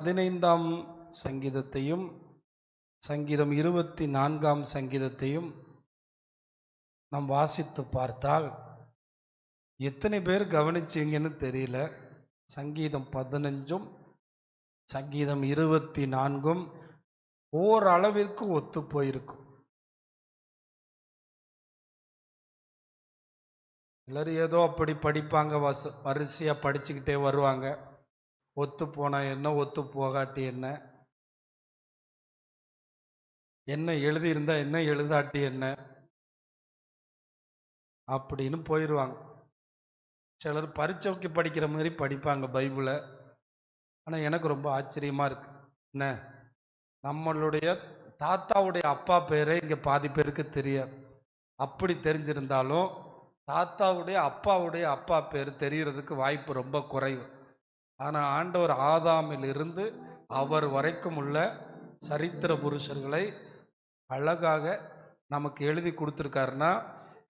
15ஆம் சங்கீதத்தையும் சங்கீதம் 24ஆம் சங்கீதத்தையும் நாம் வாசித்து பார்த்தால் எத்தனை பேர் கவனிச்சிங்கன்னு தெரியல. சங்கீதம் 15ம் சங்கீதம் 24ம் ஓரளவிற்கு ஒத்து போயிருக்கும். எல்லாரும் ஏதோ அப்படி படிப்பாங்க, வரிசையாக படிச்சுக்கிட்டே வருவாங்க. ஒத்து போனா என்ன, ஒத்து போகாட்டி என்ன, என்ன எழுதியிருந்தா என்ன, எழுதாட்டி என்ன அப்படின்னு போயிடுவாங்க. சிலர் பரீட்சைக்கு படிக்கிற மாதிரி படிப்பாங்க பைபிளை. ஆனால் எனக்கு ரொம்ப ஆச்சரியமாக இருக்கு. என்ன, நம்மளுடைய தாத்தாவுடைய அப்பா பேரே இங்கே பாதி பேருக்கு தெரியாது. அப்படி தெரிஞ்சிருந்தாலும் தாத்தாவுடைய அப்பாவுடைய அப்பா பேர் தெரிகிறதுக்கு வாய்ப்பு ரொம்ப குறைவு. ஆனால் ஆண்டவர் ஆதாமில் இருந்து அவர் வரைக்கும் உள்ள சரித்திர புருஷர்களை அழகாக நமக்கு எழுதி கொடுத்துருக்காருன்னா,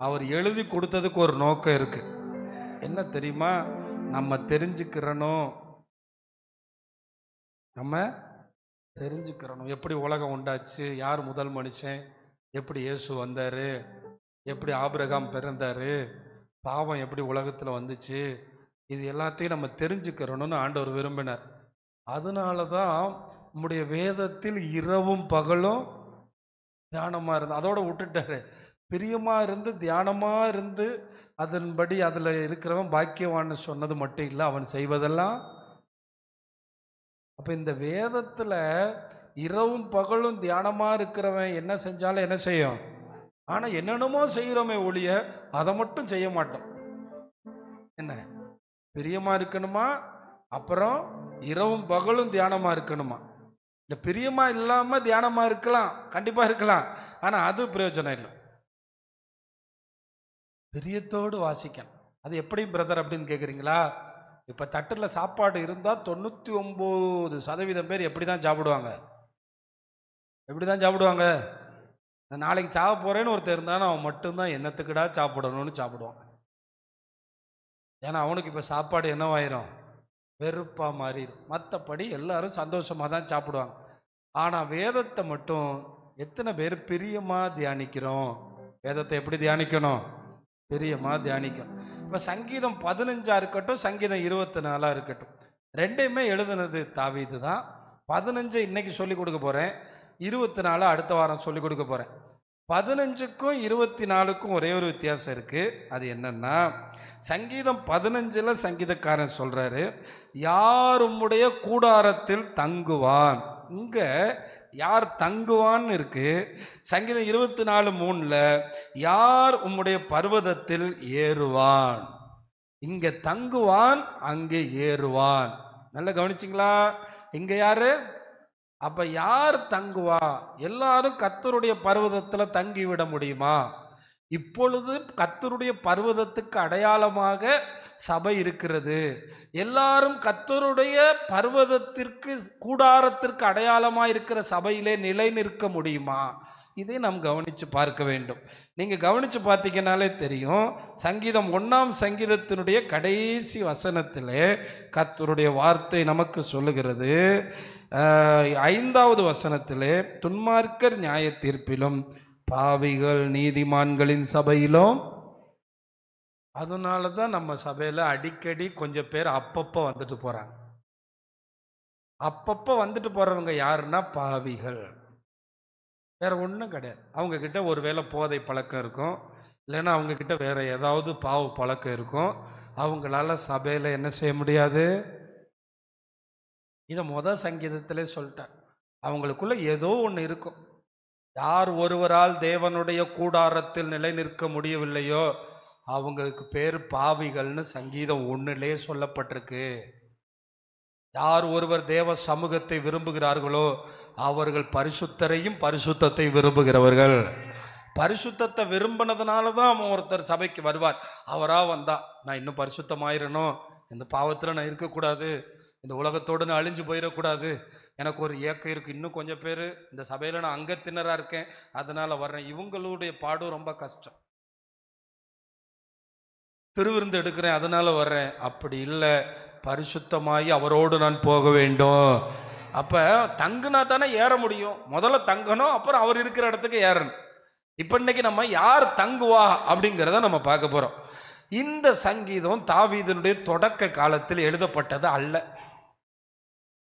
அவர் எழுதி கொடுத்ததுக்கு ஒரு நோக்கம் இருக்கு. என்ன தெரியுமா? நம்ம தெரிஞ்சுக்கிறணும், எப்படி உலகம் உண்டாச்சு, யார் முதல் மனுஷன், எப்படி இயேசு வந்தார், எப்படி ஆபிரகாம் பிறந்தாரு, பாவம் எப்படி உலகத்தில் வந்துச்சு, இது எல்லாத்தையும் நம்ம தெரிஞ்சுக்கிறணும்னு ஆண்டவர் விரும்பினார். அதனால தான் நம்முடைய வேதத்தில் இரவும் பகலும் தியானமாக இருந்து, அதோட விட்டுட்டாரு. பிரியமாக இருந்து தியானமாக இருந்து அதன்படி அதில் இருக்கிறவன் பாக்கியவான்னு சொன்னது மட்டும் இல்லை, அவன் செய்வதெல்லாம். அப்போ இந்த வேதத்தில் இரவும் பகலும் தியானமாக இருக்கிறவன் என்ன செஞ்சாலும் என்ன செய்யும்? ஆனால் என்னென்னமோ செய்கிறோமே ஒழிய அதை மட்டும் செய்ய மாட்டோம். என்ன, பிரியமாக இருக்கணுமா, அப்புறம் இரவும் பகலும் தியானமாக இருக்கணுமா? இந்த பிரியமாக இல்லாமல் தியானமாக இருக்கலாம், கண்டிப்பாக இருக்கலாம், ஆனால் அது பிரயோஜனம் இல்லை. பிரியத்தோடு வாசிக்கணும். அது எப்படி பிரதர் அப்படின்னு கேட்குறீங்களா? இப்போ தட்டில் சாப்பாடு இருந்தால் 99% பேர் எப்படி தான் சாப்பிடுவாங்க? நாளைக்கு சாப்பிட போகிறேன்னு ஒருத்தர் இருந்தாலும் அவன் மட்டும்தான் என்னத்துக்குடா சாப்பிடணும்னு சாப்பிடுவான். ஏன்னா அவனுக்கு இப்போ சாப்பாடு என்னவாயிரும்? வெறுப்பாக மாறிடும். மற்றபடி எல்லாரும் சந்தோஷமாக தான் சாப்பிடுவாங்க. ஆனால் வேதத்தை மட்டும் எத்தனை பேர் பிரியமாக தியானிக்கிறோம்? வேதத்தை எப்படி தியானிக்கணும்? பிரியமாக தியானிக்கணும். இப்போ சங்கீதம் 15 இருக்கட்டும், சங்கீதம் 24 இருக்கட்டும், ரெண்டையுமே எழுதுனது தாவீது தான். 15 இன்னைக்கு சொல்லிக் கொடுக்க போகிறேன், 24 அடுத்த வாரம் சொல்லிக் கொடுக்க போகிறேன். 15க்கும் 24க்கும் ஒரே ஒரு வித்தியாசம் இருக்குது. அது என்னன்னா, சங்கீதம் 15ல் சங்கீதக்காரன் சொல்கிறாரு, யார் உம்முடைய கூடாரத்தில் தங்குவான். இங்கே யார் தங்குவான்னு இருக்கு. சங்கீதம் 24:3 யார் உம்முடைய பர்வதத்தில் ஏறுவான். இங்கே தங்குவான், அங்கே ஏறுவான். நல்லா கவனிச்சிங்களா? இங்கே யாரு? அப்ப யார் தங்குவா? எல்லாரும் கர்த்தருடைய பர்வதத்தில் தங்கிவிட முடியுமா? இப்பொழுது கர்த்தருடைய பர்வதத்துக்கு அடையாளமாக சபை இருக்கிறது. எல்லாரும் கர்த்தருடைய பர்வதத்திற்கு, கூடாரத்திற்கு அடையாளமாக இருக்கிற சபையிலே நிலை நிற்க முடியுமா? இதை நாம் கவனித்து பார்க்க வேண்டும். நீங்கள் கவனித்து பார்த்தீங்கன்னாலே தெரியும். சங்கீதம் 1ஆம் சங்கீதத்தினுடைய கடைசி வசனத்திலே கர்த்தருடைய வார்த்தை நமக்கு சொல்லுகிறது. 5வது வசனத்திலே, துன்மார்க்கர் நியாய தீர்ப்பிலும் பாவிகள் நீதிமான்களின் சபையிலும். அதனால தான் நம்ம சபையில் அடிக்கடி கொஞ்சம் பேர் அப்பப்போ வந்துட்டு போகிறாங்க. அப்பப்போ வந்துட்டு போகிறவங்க யாருன்னா பாவிகள், வேற ஒன்றும் கிடையாது. அவங்கக்கிட்ட ஒருவேளை போதை பழக்கம் இருக்கும், இல்லைன்னா அவங்கக்கிட்ட வேற ஏதாவது பாவ பழக்கம் இருக்கும். அவங்களால சபையில் என்ன செய்ய முடியாது. இதை சங்கீதத்திலே சொல்லிட்டேன். அவங்களுக்குள்ள ஏதோ ஒன்று இருக்கும். யார் ஒருவரால் தேவனுடைய கூடாரத்தில் நிலை நிற்க முடியவில்லையோ அவங்களுக்கு பேர் பாவிகள்னு சங்கீதம் 1லே சொல்லப்பட்டிருக்கு. யார் ஒருவர் தேவ சமூகத்தை விரும்புகிறார்களோ அவர்கள் பரிசுத்தரையும் பரிசுத்தத்தை விரும்புகிறவர்கள். பரிசுத்தத்தை விரும்பினதுனால தான் அவன் ஒருத்தர் சபைக்கு வருவார். அவராக வந்தா நான் இன்னும் பரிசுத்தமாயிரணும், இந்த பாவத்தில் நான் இருக்கக்கூடாது, இந்த உலகத்தோடு நான் அழிஞ்சு போயிடக்கூடாது, எனக்கு ஒரு ஏக்கம் இருக்குது, இன்னும் கொஞ்சம் பேர் இந்த சபையில் நான் அங்கத்தினராக இருக்கேன் அதனால் வர்றேன். இவங்களுடைய பாடும் ரொம்ப கஷ்டம். திருவிருந்து எடுக்கிறேன் அதனால் வர்றேன், அப்படி இல்லை. பரிசுத்தமாகி அவரோடு நான் போக வேண்டும், அப்போ தங்குனா தானே ஏற முடியும். முதல்ல தங்கணும், அப்புறம் அவர் இருக்கிற இடத்துக்கு ஏறணும். இப்போ இன்னைக்கு நம்ம யார் தங்குவா அப்படிங்கிறத நம்ம பார்க்க போகிறோம். இந்த சங்கீதம் தாவீதினுடைய தொடக்க காலத்தில் எழுதப்பட்டது அல்ல.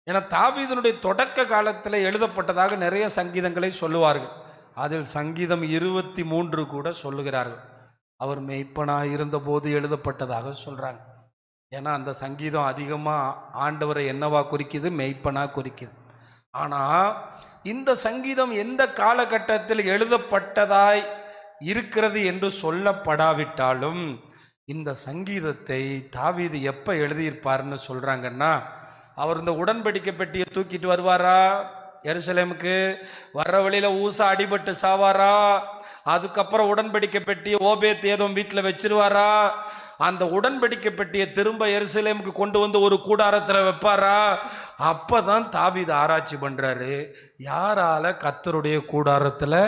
ஏன்னா தாவீதினுடைய தொடக்க காலத்தில் எழுதப்பட்டதாக நிறைய சங்கீதங்களை சொல்லுவார்கள். அதில் சங்கீதம் 23 கூட சொல்லுகிறார்கள் அவர் மெய்ப்பனாக இருந்தபோது எழுதப்பட்டதாக சொல்கிறாங்க. ஏன்னா அந்த சங்கீதம் அதிகமாக ஆண்டவரை என்னவா குறிக்குது? மெய்ப்பனாக குறிக்குது. ஆனால் இந்த சங்கீதம் எந்த காலகட்டத்தில் எழுதப்பட்டதாய் இருக்கிறது என்று சொல்லப்படாவிட்டாலும் இந்த சங்கீதத்தை தாவீது எப்போ எழுதியிருப்பார்னு சொல்கிறாங்கன்னா, அவர் இந்த உடன்படிக்கை பெட்டியை தூக்கிட்டு வருவாரா எருசலேமுக்கு, வர்ற வழியில் ஊசா அடிபட்டு சாவாரா, அதுக்கப்புறம் உடன்படிக்கை பெட்டியை ஓபேத் ஏதோம் வீட்டில் வச்சிருவாரா, அந்த உடன்படிக்கை பெட்டியை திரும்ப எருசலேமுக்கு கொண்டு வந்து ஒரு கூடாரத்தில் வைப்பாரா, அப்பதான் தாவீது ஆராய்ச்சி பண்றாரு. யாரால கர்த்தருடைய கூடாரத்தில்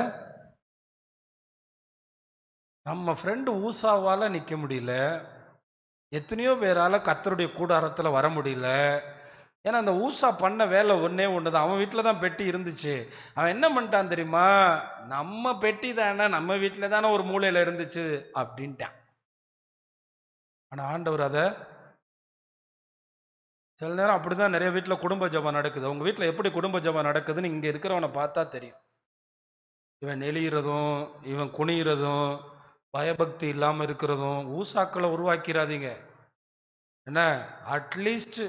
நம்ம ஃப்ரெண்டு ஊசாவால் நிற்க முடியல, எத்தனையோ பேரால் கர்த்தருடைய கூடாரத்தில் வர முடியல. ஏன்னா அந்த ஊசா பண்ண வேலை ஒன்றே ஒன்று தான். அவன் வீட்டில் தான் பெட்டி இருந்துச்சு. அவன் என்ன பண்ணிட்டான் தெரியுமா? நம்ம பெட்டி தானே, நம்ம வீட்டில் தானே ஒரு மூலையில் இருந்துச்சு அப்படின்ட்டான். ஆனால் ஆண்டவர் அதை சில நேரம் அப்படி தான் நிறைய வீட்டில் குடும்ப ஜபம் நடக்குது. உங்கள் வீட்டில் எப்படி குடும்ப ஜபம் நடக்குதுன்னு இங்கே இருக்கிறவனை பார்த்தா தெரியும். இவன் நெளிகிறதும் இவன் குனிகிறதும் பயபக்தி இல்லாமல் இருக்கிறதும். ஊசாக்களை உருவாக்கிறாதீங்க. என்ன, அட்லீஸ்ட்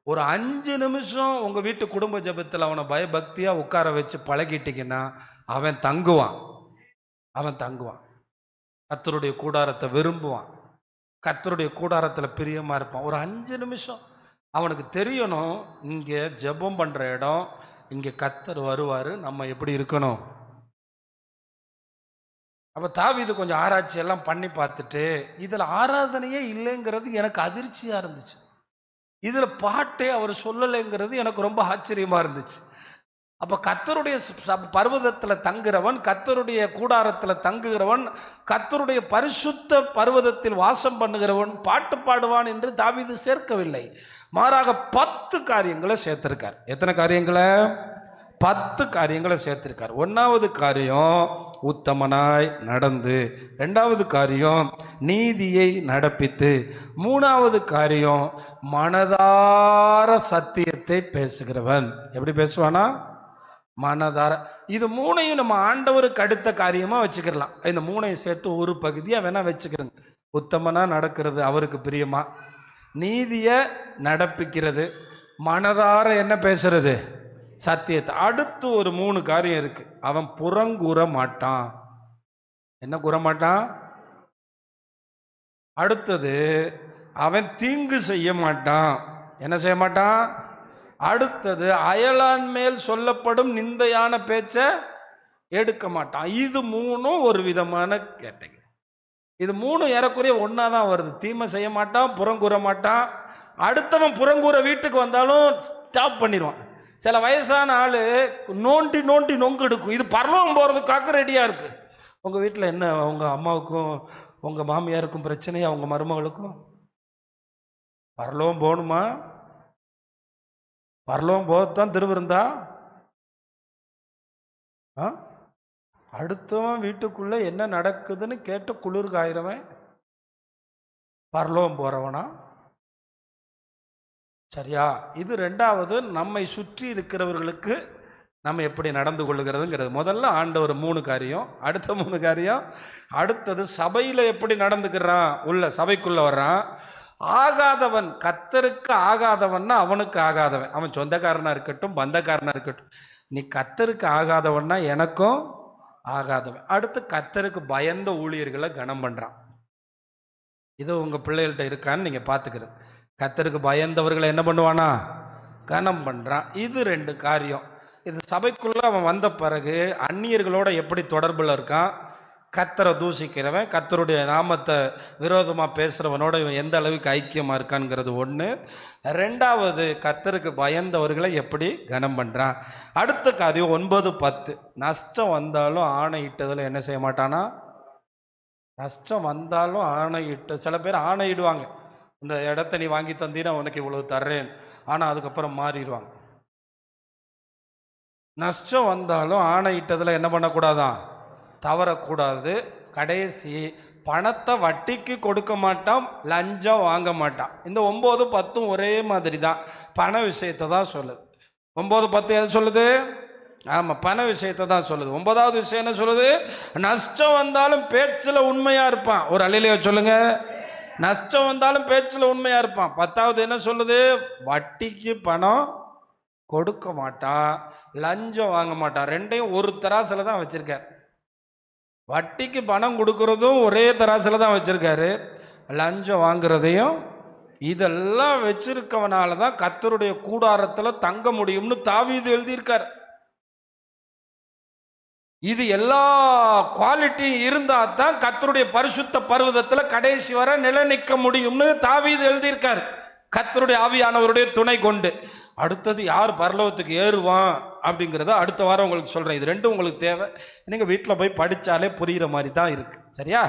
ஒரு 5 நிமிஷம் உங்கள் வீட்டு குடும்ப ஜபத்தில் அவனை பயபக்தியாக உட்கார வச்சு பழகிட்டீங்கன்னா அவன் தங்குவான். கர்த்தருடைய கூடாரத்தை விரும்புவான், கர்த்தருடைய கூடாரத்தில் பிரியமாக இருப்பான். ஒரு 5 நிமிஷம் அவனுக்கு தெரியணும், இங்கே ஜெபம் பண்ணுற இடம், இங்கே கர்த்தர் வருவார், நம்ம எப்படி இருக்கணும். அப்போ தாவீது கொஞ்சம் ஆராய்ச்சி எல்லாம் பண்ணி பார்த்துட்டு இதில் ஆராதனையே இல்லைங்கிறது எனக்கு அதிர்ச்சியாக இருந்துச்சு. இதில் பாட்டே அவர் சொல்லலைங்கிறது எனக்கு ரொம்ப ஆச்சரியமாக இருந்துச்சு. அப்போ கர்த்தருடைய பர்வதத்தில் தங்குகிறவன், கர்த்தருடைய கூடாரத்தில் தங்குகிறவன், கர்த்தருடைய பரிசுத்த பர்வதத்தில் வாசம் பண்ணுகிறவன் பாட்டு பாடுவான் என்று தாவீது சேர்க்கவில்லை. மாறாக 10 காரியங்களை சேர்த்திருக்கார். எத்தனை காரியங்களை? 10 காரியங்களை சேர்த்திருக்கார். 1வது காரியம் உத்தமனாய் நடந்து, 2வது காரியம் நீதியை நடப்பித்து, 3வது காரியம் மனதார சத்தியத்தை பேசுகிறவன். எப்படி பேசுவானா? மனதார. இது 3ஐயும் நம்ம ஆண்டவருக்கு அடுத்த காரியமா வச்சுக்கலாம். இந்த 3ஐயும் சேர்த்து ஒரு பகுதியா வேணா வச்சுக்கிறோங்க. உத்தமனா நடக்கிறது அவருக்கு பிரியமா, நீதியை நடப்பிக்கிறது, மனதார என்ன பேசுறது? சத்தியத்தை. அடுத்து ஒரு 3 காரியம் இருக்கு. அவன் புறங்கூற மாட்டான். என்ன கூற மாட்டான்? அடுத்தது அவன் தீங்கு செய்ய மாட்டான். என்ன செய்ய மாட்டான்? அடுத்தது அயலான் மேல் சொல்லப்படும் நிந்தையான பேச்சை எடுக்க மாட்டான். இது 3ம் ஒரு விதமான கேட்டகரி. இது 3 ஏறக்குறைய ஒன்றா தான் வருது. தீமை செய்ய மாட்டான், புறங்கூற மாட்டான். அடுத்தவன் புறங்கூற வீட்டுக்கு வந்தாலும் ஸ்டாப் பண்ணிடுவான். சில வயசான ஆள் நோண்டி நொங்கு எடுக்கும். இது பரலோகம் போகிறதுக்காக ரெடியாக இருக்கு. உங்கள் வீட்டில் என்ன, உங்கள் அம்மாவுக்கும் உங்கள் மாமியாருக்கும் பிரச்சனையா? உங்கள் மருமகளுக்கும் பரலோகம் போகணுமா? பரலோகம் போகத்தான் திருவிருந்தா? அடுத்தவன் வீட்டுக்குள்ள என்ன நடக்குதுன்னு கேட்டு குளிர் காயிறவன் பரலோகம் போறவனா? சரியா? இது 2வது. நம்மை சுற்றி இருக்கிறவர்களுக்கு நம்ம எப்படி நடந்து கொள்ளுகிறதுங்கிறது. முதல்ல ஆண்டவர் 3 காரியம், அடுத்த 3 காரியம். அடுத்தது சபையில் எப்படி நடந்துக்கிறான், உள்ள சபைக்குள்ள வர்றான். ஆகாதவன், கர்த்தருக்கு ஆகாதவன்னா அவனுக்கு ஆகாதவன். அவன் சொந்தக்காரனா இருக்கட்டும், பந்தக்காரனா இருக்கட்டும். நீ கர்த்தருக்கு ஆகாதவன்னா எனக்கும் ஆகாதவன். அடுத்து கர்த்தருக்கு பயந்த ஊழியர்களை கனம் பண்றான். இது உங்க பிள்ளைகள்கிட்ட இருக்கான்னு நீங்க பார்த்துக்கிறது. கர்த்தருக்கு பயந்தவர்களை என்ன பண்ணுவானா? கனம் பண்றான். இது 2 காரியம். இது சபைக்குள்ள அவன் வந்த பிறகு அந்நியர்களோட எப்படி தொடர்பில் இருக்கான், கர்த்தரை தூசிக்கிறவன், கர்த்தருடைய நாமத்தை விரோதமாக பேசுகிறவனோட இவன் எந்த அளவுக்கு ஐக்கியமாக இருக்கான்ங்கிறது 1. 2வது கர்த்தருக்கு பயந்தவர்களை எப்படி கனம் பண்ணுறான். அடுத்த காரியம் 9, 10. நஷ்டம் வந்தாலும் ஆணையிட்டதில் என்ன செய்ய மாட்டானா? நஷ்டம் வந்தாலும் ஆணையிட்டு. சில பேர் ஆணையிடுவாங்க, இந்த இடத்த நீ வாங்கி தந்தீன்னா உனக்கு இவ்வளவு தர்றேன், ஆனால் அதுக்கப்புறம் மாறிடுவாங்க. நஷ்டம் வந்தாலும் ஆணையிட்டதில் என்ன பண்ணக்கூடாதான், தவறக்கூடாது. கடைசி பணத்தை வட்டிக்கு கொடுக்க மாட்டான், லஞ்சம் வாங்க மாட்டான். இந்த 9, 10 ஒரே மாதிரி தான், பண விஷயத்தை தான் சொல்லுது. 9, 10 எது சொல்லுது? ஆமாம், பண விஷயத்தை தான் சொல்லுது. 9வது விஷயம் என்ன சொல்லுது? நஷ்டம் வந்தாலும் பேச்சில் உண்மையாக இருப்பான். ஒரு அல்லேலூயா சொல்லுங்க. நஷ்டம் வந்தாலும் பேச்சில் உண்மையாக இருப்பான். 10வது என்ன சொல்லுது? வட்டிக்கு பணம் கொடுக்க மாட்டான், லஞ்சம் வாங்க மாட்டான். ரெண்டையும் ஒரு தராசில் தான் வச்சிருக்கார். வட்டிக்கு பணம் கொடுக்கறதும் ஒரே தராசில் தான் வச்சிருக்காரு, லஞ்சம் வாங்குறதையும். இதெல்லாம் வச்சிருக்கவனால தான் கர்த்தருடைய கூடாரத்தில் தங்க முடியும்னு தாவீது எழுதியிருக்கார். இது எல்லா குவாலிட்டியும் இருந்தா தான் கர்த்தருடைய பரிசுத்த பர்வதத்தில் கடைசி வரை நிலைநிற்க முடியும்னு தாவீது எழுதியிருக்கார், கர்த்தருடைய ஆவியானவருடைய துணை கொண்டு. அடுத்தது யார் பரலோகத்துக்கு ஏறுவான் அப்படிங்கிறத அடுத்த வாரம் உங்களுக்கு சொல்கிறேன். இது ரெண்டும் உங்களுக்கு தேவை. நீங்கள் வீட்டில் போய் படித்தாலே புரிகிற மாதிரி தான் இருக்குது. சரியா?